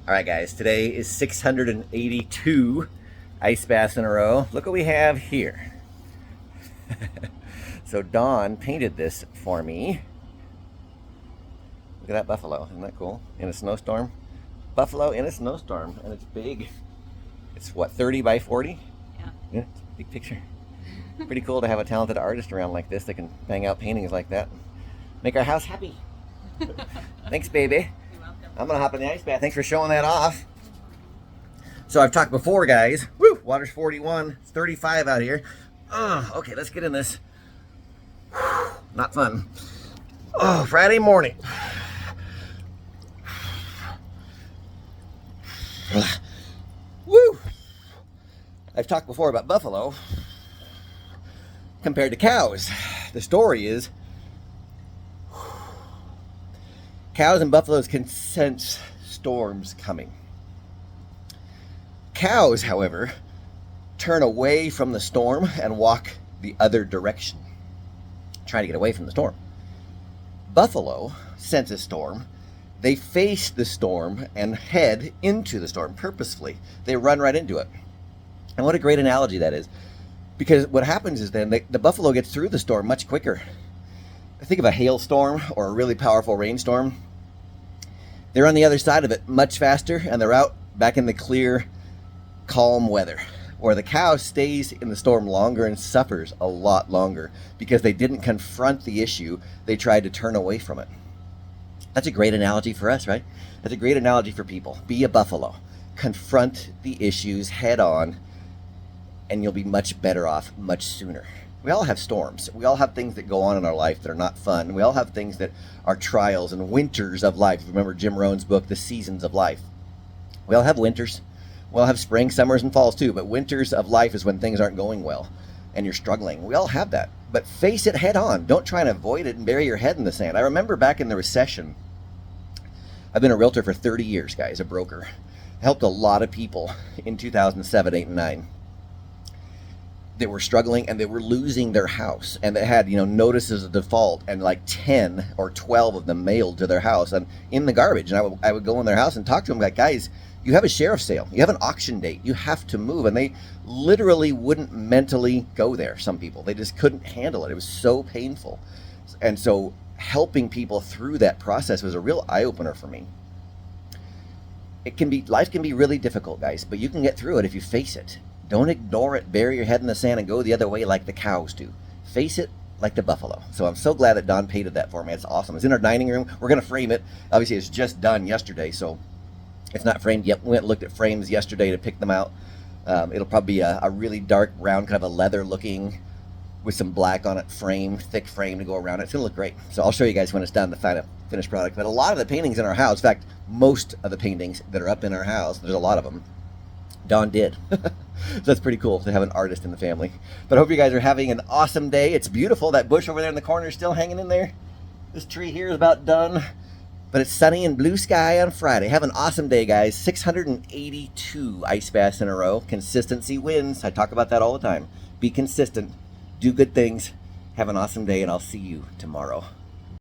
All right, guys, today is 682 ice baths in a row. Look what we have here. So Dawn painted this for me. Look at that buffalo. Isn't that cool? In a snowstorm. Buffalo in a snowstorm, and it's big. It's what, 30 by 40? Yeah, it's a big picture. Pretty cool to have a talented artist around like this that can bang out paintings like that. Make our house happy. Thanks, baby. You're welcome. I'm gonna hop in the ice bath. Thanks for showing that off. So I've talked before, guys. Woo! Water's 41. It's 35 out here. Okay, let's get in this. Not fun. Oh, Friday morning. Woo! I've talked before about buffalo compared to cows. The story is cows and buffaloes can sense storms coming. Cows, however, turn away from the storm and walk the other direction, trying to get away from the storm. Buffalo sense a storm. They face the storm and head into the storm purposefully. They run right into it. And what a great analogy that is. Because what happens is then the buffalo gets through the storm much quicker. Think of a hailstorm or a really powerful rainstorm. They're on the other side of it much faster, and they're out back in the clear, calm weather. Or the cow stays in the storm longer and suffers a lot longer because they didn't confront the issue. They tried to turn away from it. That's a great analogy for us, right? That's a great analogy for people. Be a buffalo. Confront the issues head on, and you'll be much better off much sooner. We all have storms. We all have things that go on in our life that are not fun. We all have things that are trials and winters of life. Remember Jim Rohn's book, The Seasons of Life. We all have winters. We all have spring, summers, and falls too. But winters of life is when things aren't going well and you're struggling. We all have that. But face it head on. Don't try and avoid it and bury your head in the sand. I remember back in the recession, I've been a realtor for 30 years, guys, a broker. I helped a lot of people in 2007, 8, and 9. They were struggling and they were losing their house, and they had, notices of default, and like 10 or 12 of them mailed to their house and in the garbage. And I would go in their house and talk to them like, guys, you have a sheriff's sale, you have an auction date, you have to move. And they literally wouldn't mentally go there. Some people, they just couldn't handle it. It was so painful. And so helping people through that process was a real eye-opener for me. Life can be really difficult, guys, but you can get through it if you face it. Don't ignore it, bury your head in the sand, and go the other way like the cows do. Face it like the buffalo. So I'm so glad that Dawn painted that for me. It's awesome. It's in our dining room. We're going to frame it. Obviously, it's just done yesterday, so it's not framed yet. We went and looked at frames yesterday to pick them out. It'll probably be a really dark brown, kind of a leather-looking, with some black on it frame, thick frame to go around it. It's going to look great. So I'll show you guys when it's done, the final finished product. But a lot of the paintings in our house, in fact, most of the paintings that are up in our house, there's a lot of them, Dawn did. So that's pretty cool to have an artist in the family. But I hope you guys are having an awesome day. It's beautiful. That bush over there in the corner is still hanging in there. This tree here is about done. But it's sunny and blue sky on Friday. Have an awesome day, guys. 682 ice baths in a row. Consistency wins. I talk about that all the time. Be consistent. Do good things. Have an awesome day, and I'll see you tomorrow.